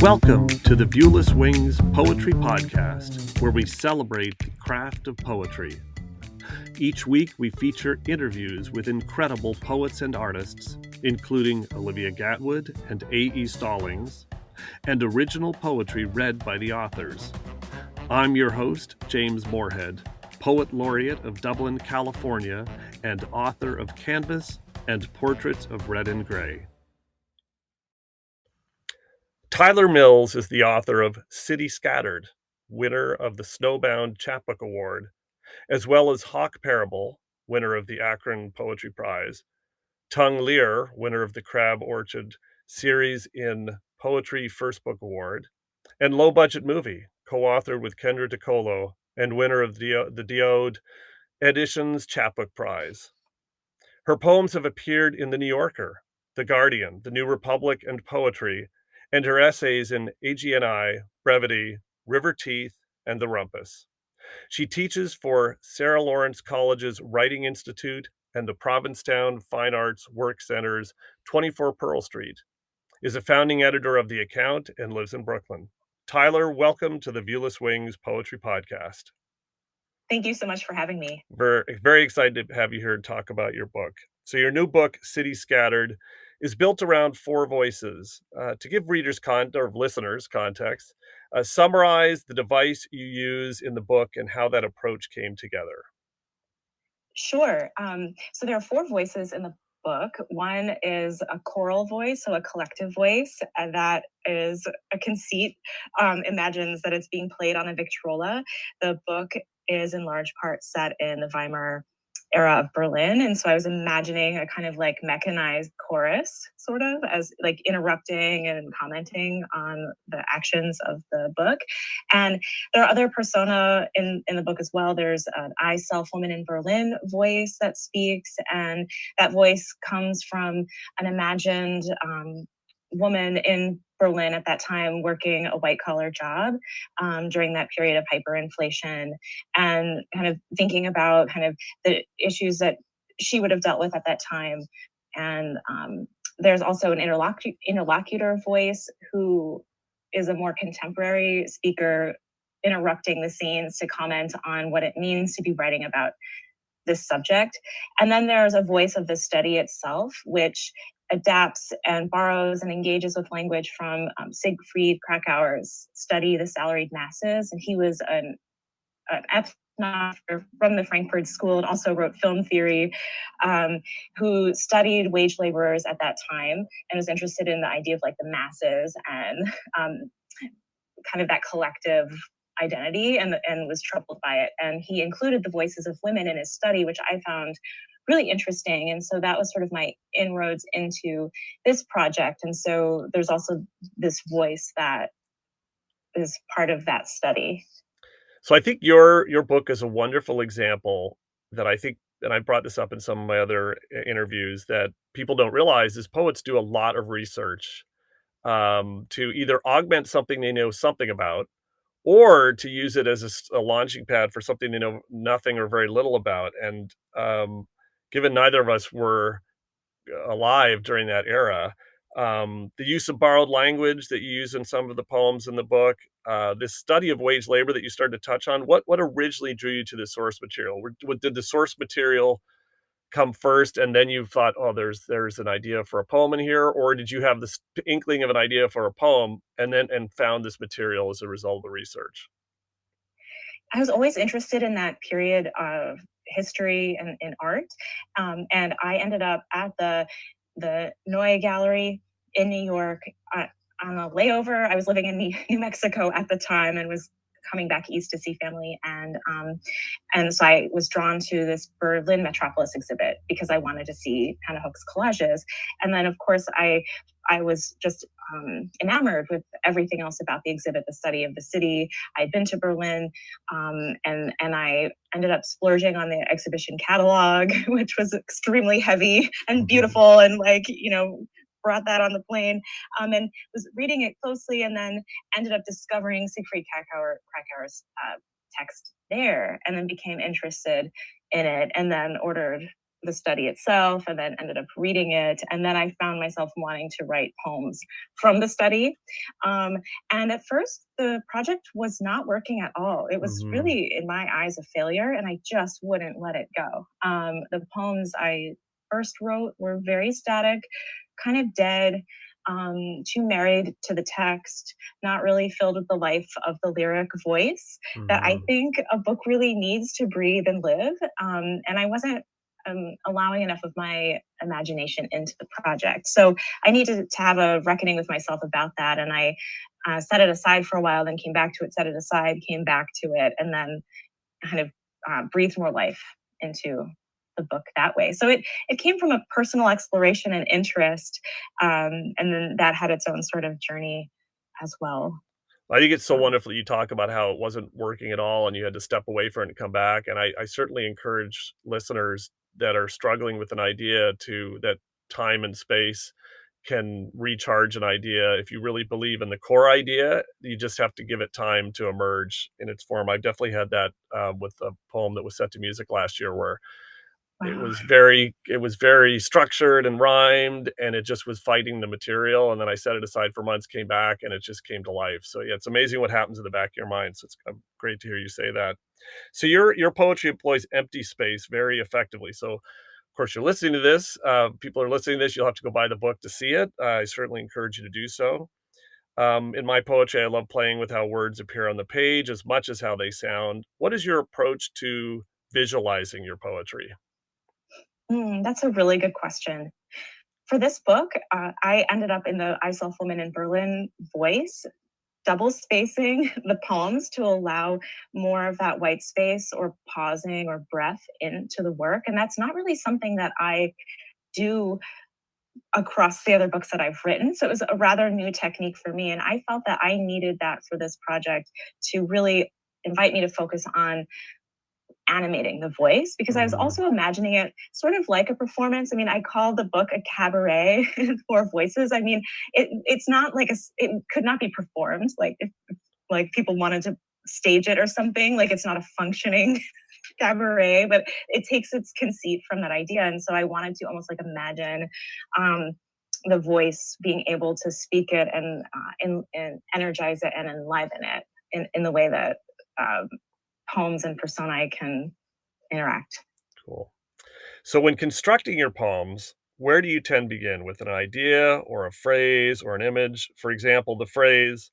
Welcome to the Viewless Wings Poetry Podcast, where we celebrate the craft of poetry. Each week, we feature interviews with incredible poets and artists, including Olivia Gatwood and A.E. Stallings, and original poetry read by the authors. I'm your host, James Moorhead, Poet Laureate of Dublin, California, and author of Canvas and Portraits of Red and Gray. Tyler Mills is the author of City Scattered, winner of the Snowbound Chapbook Award, as well as Hawk Parable, winner of the Akron Poetry Prize, Tongue Lear, winner of the Crab Orchard Series in Poetry First Book Award, and Low Budget Movie, co-authored with Kendra DiColo and winner of the Diode Editions Chapbook Prize. Her poems have appeared in The New Yorker, The Guardian, The New Republic, and Poetry, and her essays in AGNI, Brevity, River Teeth, and The Rumpus. She teaches for Sarah Lawrence College's Writing Institute and the Provincetown Fine Arts Work Center's 24 Pearl Street, is a founding editor of The Account, and lives in Brooklyn. Tyler, welcome to the Viewless Wings Poetry Podcast. Thank you so much for having me. We're very excited to have you here to talk about your book. So your new book, City Scattered, is built around four voices. To give readers or listeners context, summarize the device you use in the book and how that approach came together. Sure. So there are four voices in the book. One is a choral voice, so a collective voice, and that is a conceit, imagines that it's being played on a Victrola. The book is in large part set in the Weimar era of Berlin. And so I was imagining a kind of like mechanized chorus, sort of, as like interrupting and commenting on the actions of the book. And there are other persona in the book as well. There's an I Self Woman in Berlin voice that speaks, and that voice comes from an imagined woman in Berlin at that time working a white-collar job during that period of hyperinflation, and kind of thinking about kind of the issues that she would have dealt with at that time. And there's also an interlocutor voice who is a more contemporary speaker interrupting the scenes to comment on what it means to be writing about this subject. And then there's a voice of the study itself, which adapts and borrows and engages with language from Siegfried Krakauer's study, The Salaried Masses. And he was an ethnographer from the Frankfurt School and also wrote film theory, who studied wage laborers at that time and was interested in the idea of like the masses and kind of that collective identity, and was troubled by it. And he included the voices of women in his study, which I found really interesting. And so that was sort of my inroads into this project. And so there's also this voice that is part of that study. So I think your book is a wonderful example that I think, and I brought this up in some of my other interviews, that people don't realize is poets do a lot of research to either augment something they know something about, or to use it as a launching pad for something they know nothing or very little about. And given neither of us were alive during that era, the use of borrowed language that you use in some of the poems in the book, this study of wage labor that you started to touch on, what originally drew you to the source material? Did the source material come first, and then you thought, oh, there's an idea for a poem in here, or did you have this inkling of an idea for a poem and found this material as a result of the research? I was always interested in that period of history and in art, and I ended up at the Neue Gallery in New York on a layover. I was living in New Mexico at the time and was coming back east to see family, and so I was drawn to this Berlin Metropolis exhibit because I wanted to see Hannah Hoch's collages. And then, of course, I was just enamored with everything else about the exhibit, the study of the city. I'd been to Berlin, and I ended up splurging on the exhibition catalog, which was extremely heavy and beautiful, and brought that on the plane, and was reading it closely, and then ended up discovering Siegfried Krakauer's text there, and then became interested in it, and then ordered the study itself and then ended up reading it. And then I found myself wanting to write poems from the study. Um, and at first, the project was not working at all. It was Mhm. really, in my eyes, a failure, and I just wouldn't let it go. The poems I first wrote were very static, kind of dead, too married to the text, not really filled with the life of the lyric voice that I Mhm. think a book really needs to breathe and live. And I wasn't allowing enough of my imagination into the project. So I needed to have a reckoning with myself about that. And I set it aside for a while, then came back to it, set it aside, came back to it, and then kind of breathed more life into the book that way. So it came from a personal exploration and interest, and then that had its own sort of journey as well. I think it's so Um, wonderful you talk about how it wasn't working at all and you had to step away from it and come back, and I certainly encourage listeners that are struggling with an idea to that time and space can recharge an idea. If you really believe in the core idea, you just have to give it time to emerge in its form. I definitely had that, with a poem that was set to music last year where wow. it was very structured and rhymed, and it just was fighting the material, and then I set it aside for months, came back, and it just came to life. So, yeah, it's amazing what happens in the back of your mind, so it's, great to hear you say that. So your poetry employs empty space very effectively. So, of course, you're listening to this, people are listening to this, you'll have to go buy the book to see it. I certainly encourage you to do so. In my poetry, I love playing with how words appear on the page as much as how they sound. What is your approach to visualizing your poetry? That's a really good question. For this book, I ended up in the I Self Woman in Berlin voice, double spacing the poems to allow more of that white space or pausing or breath into the work. And that's not really something that I do across the other books that I've written. So it was a rather new technique for me. And I felt that I needed that for this project to really invite me to focus on animating the voice because I was Mhm. also imagining it sort of like a performance. I mean, I call the book a cabaret for voices. I mean, it's not like it could not be performed like if like people wanted to stage it or something. Like it's not a functioning cabaret, but it takes its conceit from that idea. And so I wanted to almost like imagine um, the voice being able to speak it and energize it and enliven it in the way that um, poems and personae can interact. Cool. So when constructing your poems, where do you tend to begin with an idea or a phrase or an image? For example, the phrase,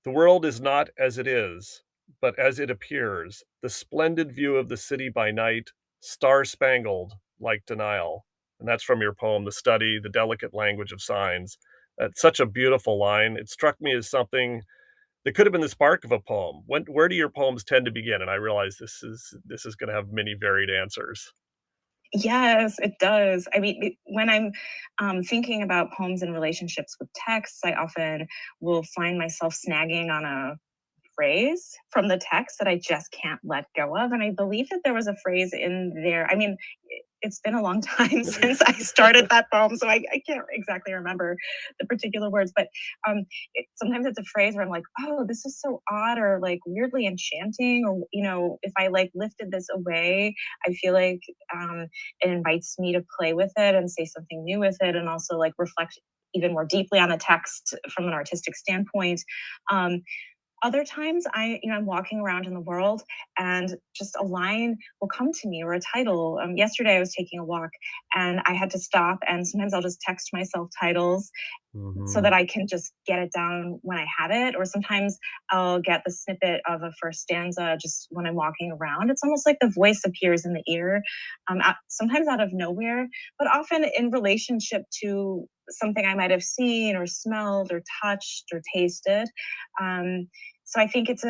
"The world is not as it is, but as it appears, the splendid view of the city by night, star spangled like denial." And that's from your poem, The Study, The Delicate Language of Signs. That's such a beautiful line. It struck me as something that could have been the spark of a poem. Where do your poems tend to begin? And I realize this is going to have many varied answers. Yes, it does. I mean, when I'm thinking about poems and relationships with texts, I often will find myself snagging on a phrase from the text that I just can't let go of. And I believe that there was a phrase in there. I mean, it's been a long time since I started that poem, so I can't exactly remember the particular words. But sometimes it's a phrase where I'm like, "Oh, this is so odd," or like weirdly enchanting, or if I like lifted this away, I feel like it invites me to play with it and say something new with it, and also like reflect even more deeply on the text from an artistic standpoint. Um, Other times I'm walking around in the world and just a line will come to me or a title. Yesterday I was taking a walk and I had to stop, and sometimes I'll just text myself titles so Mhm. that I can just get it down when I have it. Or sometimes I'll get the snippet of a first stanza just when I'm walking around. It's almost like the voice appears in the ear, sometimes out of nowhere, but often in relationship to something I might have seen or smelled or touched or tasted. Um, so I think it's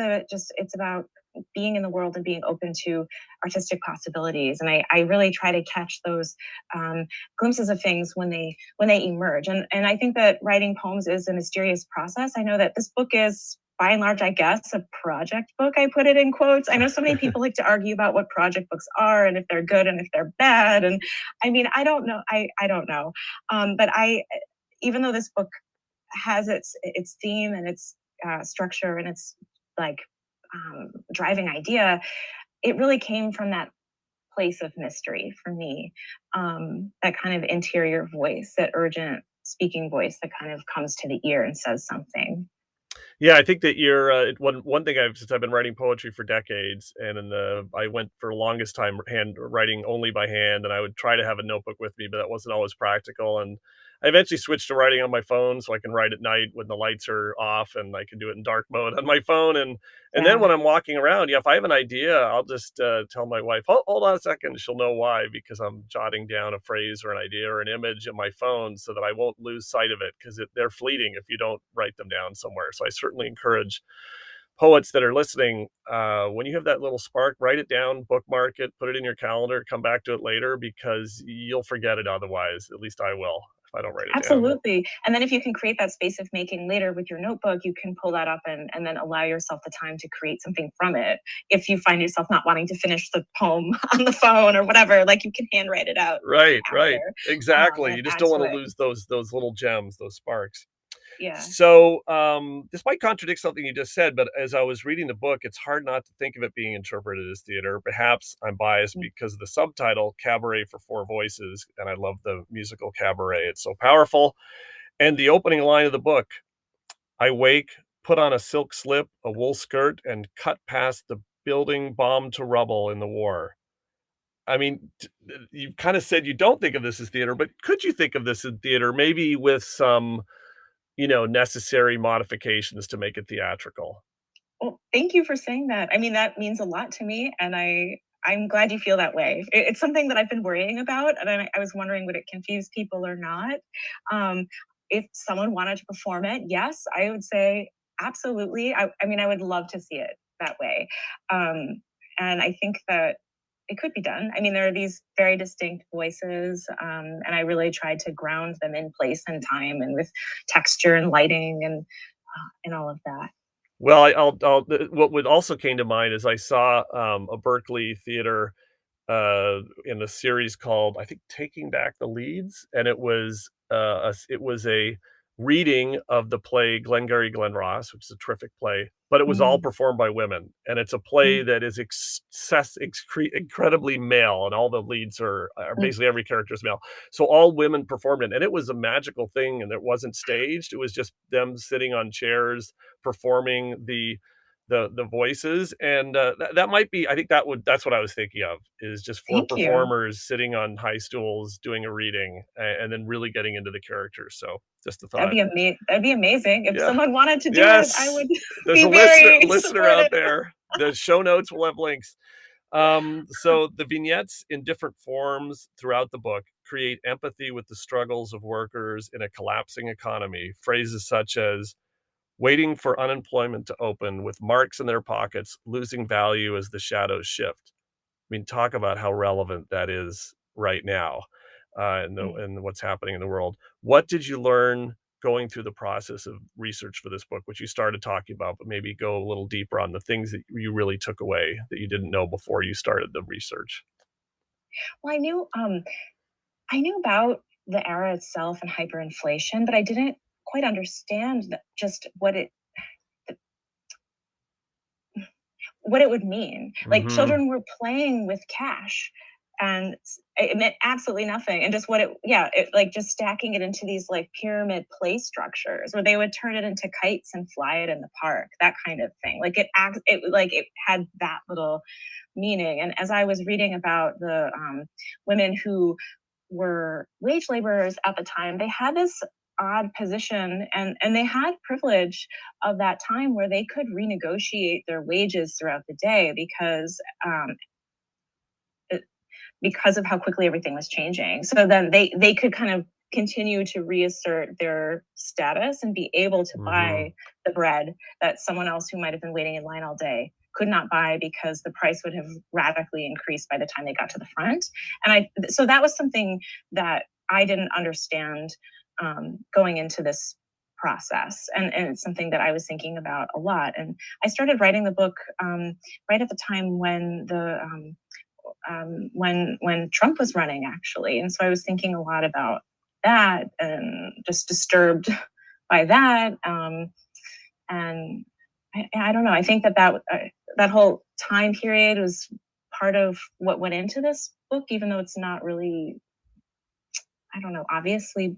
about being in the world and being open to artistic possibilities. And I really try to catch those glimpses of things when they emerge. And I think that writing poems is a mysterious process. I know that this book is by and large, I guess, a project book. I put it in quotes. I know so many people like to argue about what project books are and if they're good and if they're bad. And I mean, I don't know. I don't know. But even though this book has its theme and its structure and its like driving idea, it really came from that place of mystery for me. That kind of interior voice, that urgent speaking voice that kind of comes to the ear and says something. Yeah, I think that you're one thing I've since I've been writing poetry for decades, and in the I went for the longest time hand writing only by hand, and I would try to have a notebook with me, but that wasn't always practical. And I eventually switched to writing on my phone, so I can write at night when the lights are off, and I can do it in dark mode on my phone. And then Yeah, when I'm walking around, yeah, if I have an idea, I'll just tell my wife, hold on a second. She'll know why, because I'm jotting down a phrase or an idea or an image in my phone so that I won't lose sight of it, because they're fleeting if you don't write them down somewhere. So I certainly encourage poets that are listening, when you have that little spark, write it down, bookmark it, put it in your calendar, come back to it later, because you'll forget it otherwise. At least I will if I don't write it down. absolutely. And then if you can create that space of making later with your notebook, you can pull that up and then allow yourself the time to create something from it. If you find yourself not wanting to finish the poem on the phone or whatever, like, you can handwrite it out Right, right. after, Exactly. and You just add don't to want to it. lose those little gems, those sparks. Yeah. So, this might contradict something you just said, but as I was reading the book, it's hard not to think of it being interpreted as theater. Perhaps I'm biased Mm. because of the subtitle, Cabaret for Four Voices, and I love the musical Cabaret. It's so powerful. And the opening line of the book, I wake, put on a silk slip, a wool skirt, and cut past the building bombed to rubble in the war. I mean, you kind of said you don't think of this as theater, but could you think of this as theater, maybe with some necessary modifications to make it theatrical? Well, thank you for saying that. I mean, that means a lot to me, and I'm glad you feel that way. It's something that I've been worrying about, and I was wondering, would it confuse people or not? Um, if someone wanted to perform it, yes, I would say absolutely. I mean, I would love to see it that way. Um, and I think that it could be done. I mean, there are these very distinct voices, and I really tried to ground them in place and time, and with texture and lighting and all of that. Well, what would also came to mind is I saw, a Berkeley theater, in a series called, I think, Taking Back the Leads, and it was a reading of the play Glengarry Glen Ross, which is a terrific play, but it was all Mm, performed by women, and it's a play mm, that is incredibly male, and all the leads are mm. basically every character is male. So all women performed it, and it was a magical thing, and it wasn't staged. It was just them sitting on chairs performing the voices, and, that might be, I think that's what I was thinking of, is just 4 Thank you. performers sitting on high stools doing a reading, and then really getting into the characters, so just a thought. That'd be amazing. If Yeah. someone wanted to do it, I Yes! would There's be a listener very listener out supportive. there. The show notes will have links. So the vignettes in different forms throughout the book create empathy with the struggles of workers in a collapsing economy. Phrases such as waiting for unemployment to open with marks in their pockets, losing value as the shadows shift. I mean, talk about how relevant that is right now, Mm. and what's happening in the world. What did you learn going through the process of research for this book, which you started talking about, but maybe go a little deeper on the things that you really took away that you didn't know before you started the research? Well, I knew about the era itself and hyperinflation, but I didn't quite understand just what it would mean. Like, Mhm. children were playing with cash, and it meant absolutely nothing. And just what it like just stacking it into these like pyramid play structures where they would turn it into kites and fly it in the park, that kind of thing. It had that little meaning. And as I was reading about the women who were wage laborers at the time, they had this odd position, and they had privilege of that time where they could renegotiate their wages throughout the day um, it- because of how quickly everything was changing. So then they could kind of continue to reassert their status and be able to Mhm. buy the bread that someone else who might have been waiting in line all day could not buy, because the price would have radically increased by the time they got to the front. So that was something that I didn't understand going into this process, and it's something that I was thinking about a lot. And I started writing the book right at the time when when Trump was running, actually. And so I was thinking a lot about that and just disturbed by that. And I don't know. I think that whole time period was part of what went into this book, even though it's not really, I don't know, obviously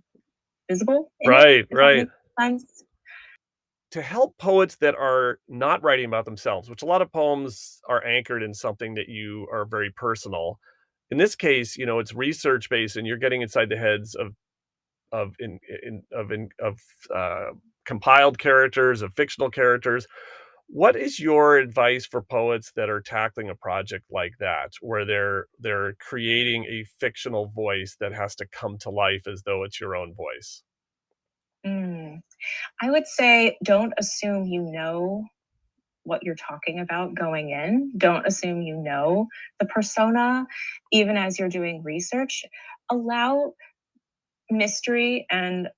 visible in it, Right, if that right. makes sense. To help poets that are not writing about themselves, which a lot of poems are anchored in something that you are very personal. In this case, it's research based and you're getting inside the heads of uh, compiled characters, of fictional characters. What is your advice for poets that are tackling a project like that, where they're creating a fictional voice that has to come to life as though it's your own voice? Mm. I would say don't assume you know what you're talking about going in. Don't assume you know the persona, even as you're doing research. Allow mystery and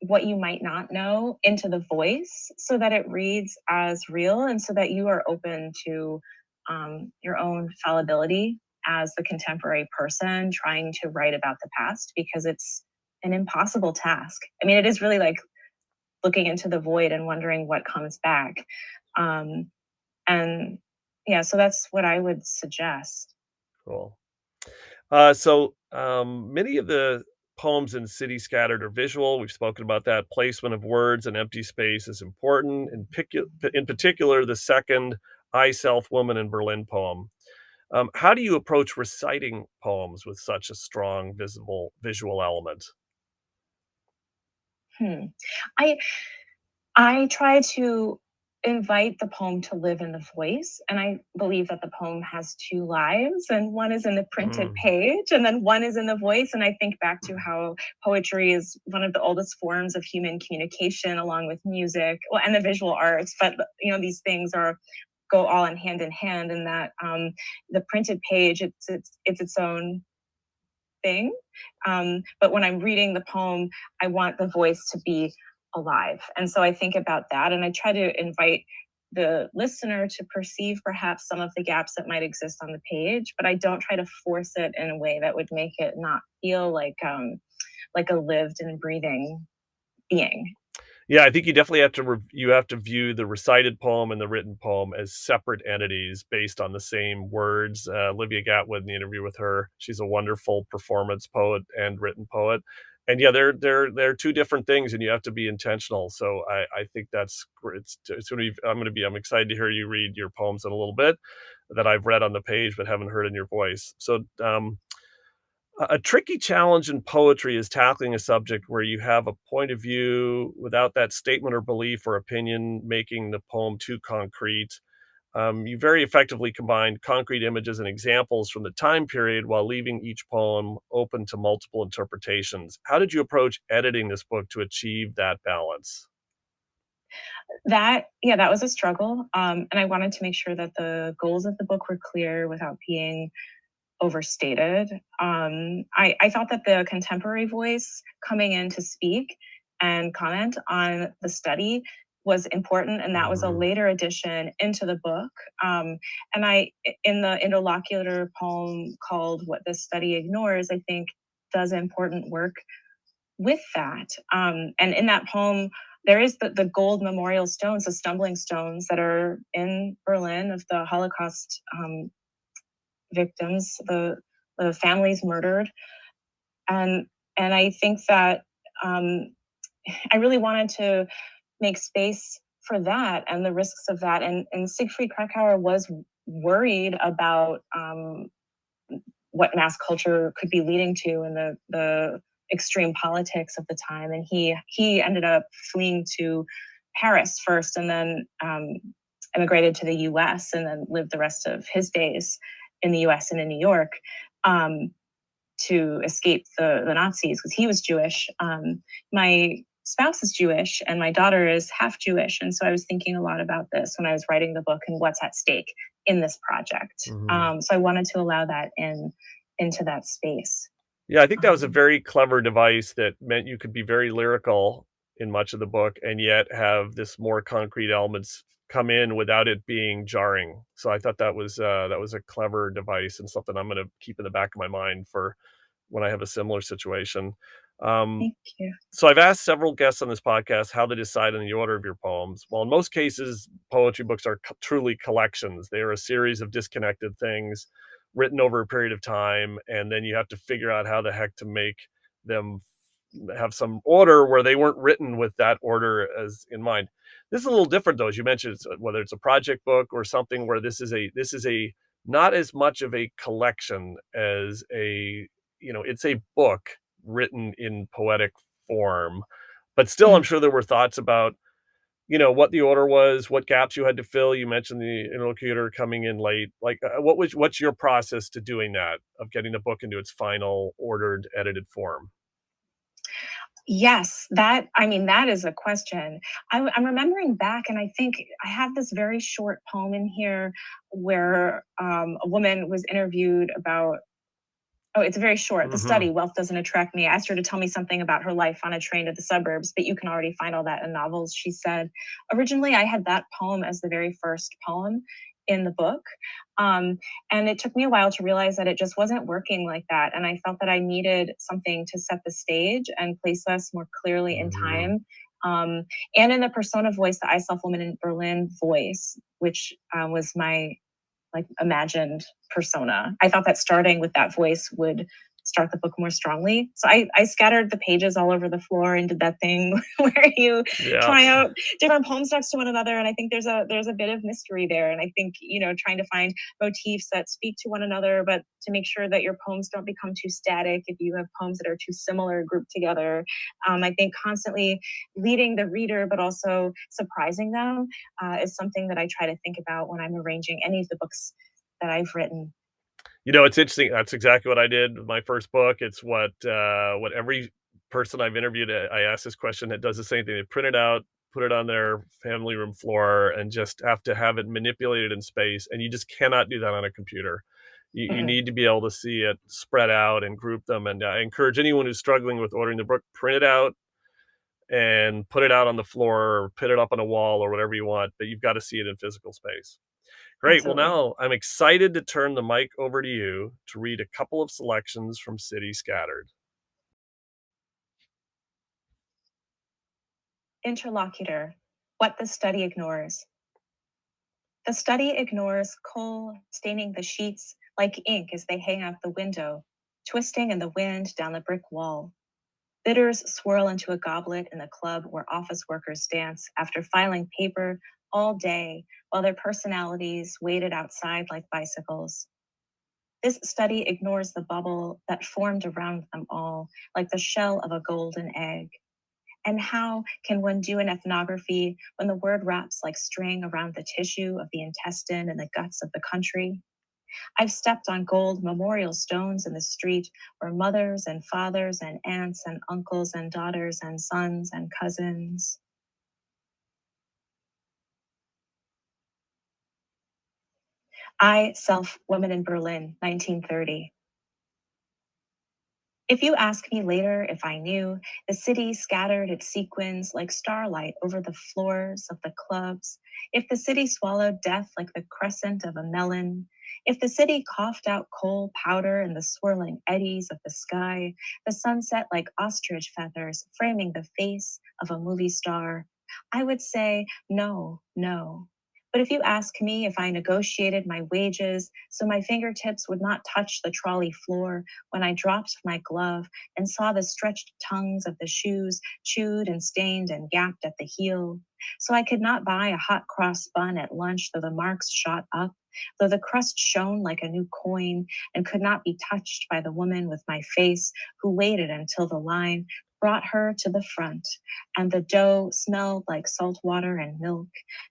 what you might not know into the voice so that it reads as real and so that you are open to your own fallibility as the contemporary person trying to write about the past because it's an impossible task. I mean, it is really like looking into the void and wondering what comes back. Um, and yeah, so that's what I would suggest. Cool. Many of the poems in City Scattered are visual. We've spoken about that. Placement of words and empty space is important. In particular, the second I Self Woman in Berlin poem. How do you approach reciting poems with such a strong visible visual element? Hmm. I I try to invite the poem to live in the voice, and I believe that the poem has two lives, and one is in the printed Mm. page, and then one is in the voice. And I think back to how poetry is one of the oldest forms of human communication, along with music, well, and the visual arts. But these things are go all in hand, and that the printed page it's its own thing. But when I'm reading the poem, I want the voice to be alive. And so I think about that and I try to invite the listener to perceive perhaps some of the gaps that might exist on the page, but I don't try to force it in a way that would make it not feel like a lived and breathing being. Yeah, I think you definitely you have to view the recited poem and the written poem as separate entities based on the same words. Olivia Gatwood, in the interview with her, she's a wonderful performance poet and written poet, and yeah, they're two different things, and you have to be intentional. So I think that's great. It's gonna be I'm excited to hear you read your poems in a little bit that I've read on the page but haven't heard in your voice. A tricky challenge in poetry is tackling a subject where you have a point of view without that statement or belief or opinion making the poem too concrete. You very effectively combine concrete images and examples from the time period while leaving each poem open to multiple interpretations. How did you approach editing this book to achieve that balance? That was a struggle. And I wanted to make sure that the goals of the book were clear without being overstated. I thought that the contemporary voice coming in to speak and comment on the study was important, and that was a Mhm. later addition into the book. And in the interlocutor poem called "What This Study Ignores," I think does important work with that. And in that poem, there is the gold memorial stones, the stumbling stones that are in Berlin of the Holocaust victims, the families murdered, and I think that um, I really wanted to make space for that and the risks of that. And Siegfried Kracauer was worried about what mass culture could be leading to and the extreme politics of the time. And he ended up fleeing to Paris first, and then immigrated to the U.S. and then lived the rest of his days in the U.S. and in New York. Um, to escape the Nazis because he was Jewish. My spouse is Jewish and my daughter is half Jewish. And so I was thinking a lot about this when I was writing the book and what's at stake in this project. Mhm. So I wanted to allow that into that space. Yeah, I think that was a Um, very clever device that meant you could be very lyrical in much of the book and yet have this more concrete elements come in without it being jarring. So I thought that was a clever device and something I'm gonna keep in the back of my mind for when I have a similar situation. Um, Thank you. so I've asked several guests on this podcast how they decide on the order of your poems. Well, in most cases, poetry books are truly collections. They are a series of disconnected things written over a period of time, and then you have to figure out how the heck to make them have some order where they weren't written with that order as in mind. This is a little different though, as you mentioned, whether it's a project book or something where this is a not as much of a collection as it's a book written in poetic form. But still, I'm Mhm. sure there were thoughts about, what the order was, what gaps you had to fill. You mentioned the interlocutor coming in late. Like, what's your process to doing that, of getting the book into its final ordered, edited form? Yes, I mean, that is a question. I'm remembering back, and I think I have this very short poem in here where a woman was interviewed about. Oh, it's very short. The Mhm. study, Wealth Doesn't Attract Me. I asked her to tell me something about her life on a train to the suburbs, but you can already find all that in novels. She said, originally, I had that poem as the very first poem in the book. Um, and it took me a while to realize that it just wasn't working like that. And I felt that I needed something to set the stage and place us more clearly in Mhm. time. Um, and in the persona voice, the I Self Woman in Berlin voice, which was my like imagined persona. I thought that starting with that voice would start the book more strongly. So I scattered the pages all over the floor and did that thing where you Yeah. try out different poems next to one another. And I think there's a bit of mystery there. And I think, trying to find motifs that speak to one another, but to make sure that your poems don't become too static if you have poems that are too similar grouped together. I think constantly leading the reader, but also surprising them is something that I try to think about when I'm arranging any of the books that I've written. It's interesting. That's exactly what I did with my first book. It's what every person I've interviewed, I ask this question that does the same thing. They print it out, put it on their family room floor, and just have to have it manipulated in space, and you just cannot do that on a computer. You Mm-mm. need to be able to see it spread out and group them, and I encourage anyone who's struggling with ordering the book, print it out and put it out on the floor or put it up on a wall or whatever you want, but you've gotta see it in physical space. Great. Well, Absolutely. now I'm excited to turn the mic over to you to read a couple of selections from City Scattered. Interlocutor. What the study ignores. The study ignores coal staining the sheets like ink as they hang out the window, twisting in the wind down the brick wall. Bitters swirl into a goblet in the club where office workers dance after filing paper all day while their personalities waited outside like bicycles. This study ignores the bubble that formed around them all, like the shell of a golden egg. And how can one do an ethnography when the word wraps like string around the tissue of the intestine and the guts of the country? I've stepped on gold memorial stones in the street where mothers and fathers and aunts and uncles and daughters and sons and cousins. I, Self, Woman in Berlin, 1930. If you ask me later if I knew, the city scattered its sequins like starlight over the floors of the clubs, if the city swallowed death like the crescent of a melon, if the city coughed out coal powder in the swirling eddies of the sky, the sunset like ostrich feathers framing the face of a movie star, I would say no, no. But if you ask me if I negotiated my wages so my fingertips would not touch the trolley floor, when I dropped my glove and saw the stretched tongues of the shoes chewed and stained and gapped at the heel. So I could not buy a hot cross bun at lunch, though the marks shot up, though the crust shone like a new coin and could not be touched by the woman with my face who waited until the line brought her to the front, and the dough smelled like salt water and milk,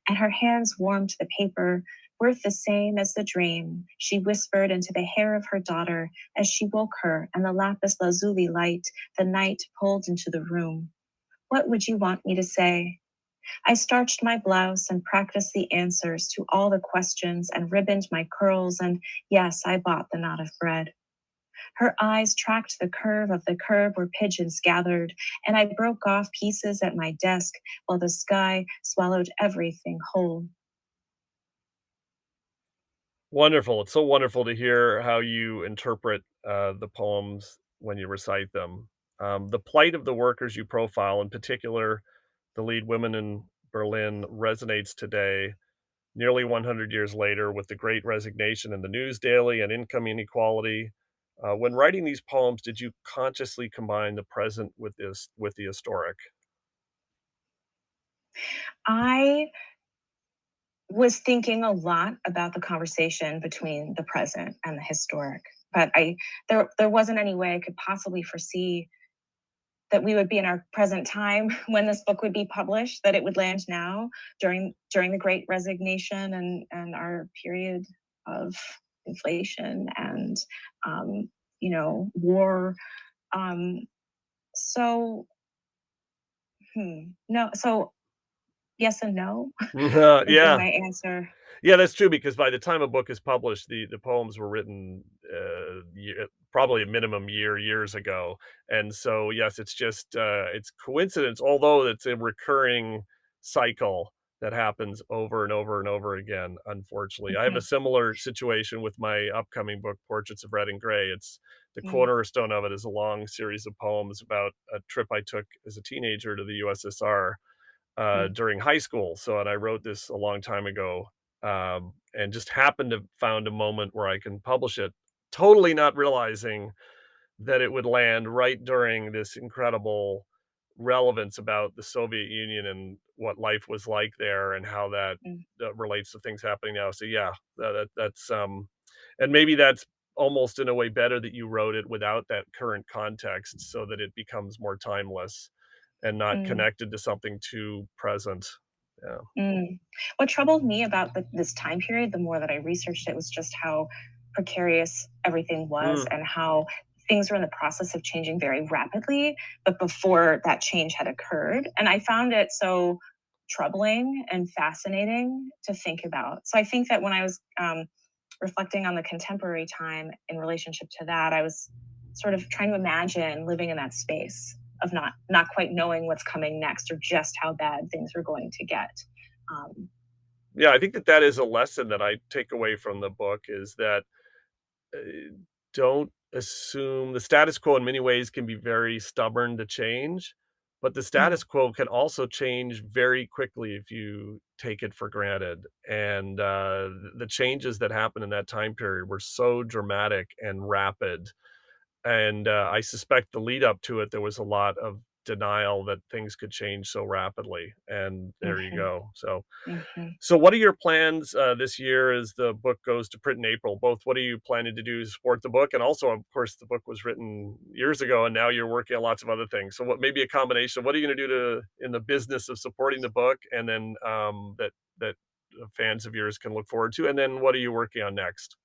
and her hands warmed the paper, worth the same as the dream, she whispered into the hair of her daughter as she woke her, and the lapis lazuli light, the night pulled into the room. What would you want me to say? I starched my blouse and practiced the answers to all the questions and ribboned my curls, and yes, I bought the knot of bread. Her eyes tracked the curve of the curb where pigeons gathered, and I broke off pieces at my desk while the sky swallowed everything whole. Wonderful. It's so wonderful to hear how you interpret the poems when you recite them. The plight of the workers you profile, in particular, the lead women in Berlin, resonates today, nearly 100 years later with the Great Resignation and the News Daily and income inequality. When writing these poems, did you consciously combine the present with the historic? I was thinking a lot about the conversation between the present and the historic, but there wasn't any way I could possibly foresee that we would be in our present time when this book would be published, that it would land now during the Great Resignation and our period of inflation and war. Um, so no, so yes and no would be Yeah. my answer. Yeah, that's true because by the time a book is published, the poems were written, probably a minimum years ago, and so, yes, it's just, it's coincidence, although it's a recurring cycle that happens over and over and over again, unfortunately. I have a Mhm, similar situation with my upcoming book, Portraits of Red and Gray. It's the mm, cornerstone of it is a long series of poems about a trip I took as a teenager to the USSR mm, during high school. So, and I wrote this a long time ago, and just happened to found a moment where I can publish it, totally not realizing that it would land right during this incredible relevance about the Soviet Union and what life was like there and how that mm, relates to things happening now. So yeah, that's and maybe that's almost in a way better that you wrote it without that current context so that it becomes more timeless and not mm. connected to something too present. Yeah. Mm. What troubled me about this time period, the more that I researched it, was just how precarious everything was Mm, and how things were in the process of changing very rapidly, but before that change had occurred. And I found it so troubling and fascinating to think about. So I think that when I was reflecting on the contemporary time in relationship to that, I was sort of trying to imagine living in that space of not quite knowing what's coming next or just how bad things are going to get. Um, yeah, I think that that is a lesson that I take away from the book is that, uh, don't assume the status quo in many ways can be very stubborn to change, but the mm, status quo can also change very quickly if you take it for granted, and, the changes that happened in that time period were so dramatic and rapid. And, I suspect the lead up to it, there was a lot of denial that things could change so rapidly, and there you mhm, go. So mhm. so what are your plans, this year as the book goes to print in April? Both what are you planning to do to support the book? And also, of course, the book was written years ago, and now you're working on lots of other things. So what maybe a combination, what are you gonna do to in the business of supporting the book and then, that fans of yours can look forward to? And then what are you working on next?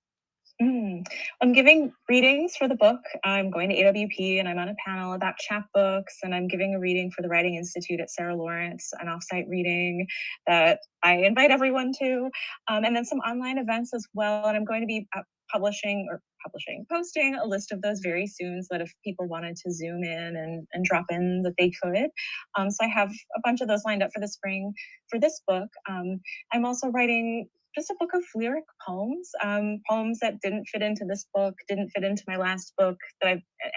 Mm. I'm giving readings for the book. I'm going to AWP and I'm on a panel about chapbooks, and I'm giving a reading for the Writing Institute at Sarah Lawrence, an offsite reading that I invite everyone to, and then some online events as well. And I'm going to be posting a list of those very soon so that if people wanted to zoom in and drop in, that they could. So I have a bunch of those lined up for the spring for this book. I'm also writing just a book of lyric poems, poems that didn't fit into this book, didn't fit into my last book,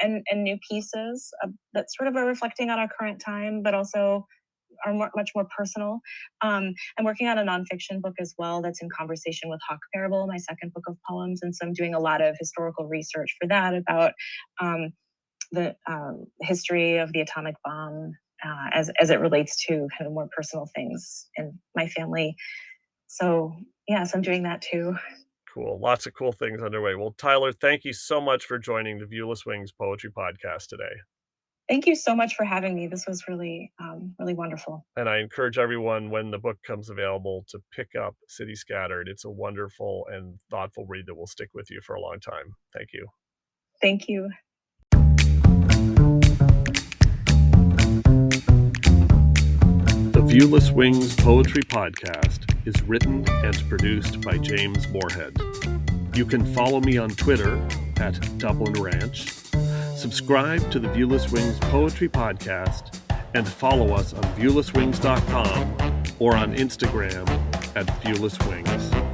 and new pieces that sort of are reflecting on our current time, but also are much more personal. I'm working on a nonfiction book as well that's in conversation with Hawk Parable, my second book of poems, and so I'm doing a lot of historical research for that about um, the history of the atomic bomb as it relates to kind of more personal things in my family. So yes, I'm doing that too. Cool. Lots of cool things underway. Well, Tyler, thank you so much for joining the Viewless Wings Poetry Podcast today. Thank you so much for having me. This was really, really wonderful. And I encourage everyone when the book comes available to pick up City Scattered. It's a wonderful and thoughtful read that will stick with you for a long time. Thank you. Thank you. The Viewless Wings Poetry Podcast is written and produced by James Moorhead. You can follow me on Twitter at Dublin Ranch, subscribe to the Viewless Wings Poetry Podcast, and follow us on viewlesswings.com or on Instagram at Viewless Wings.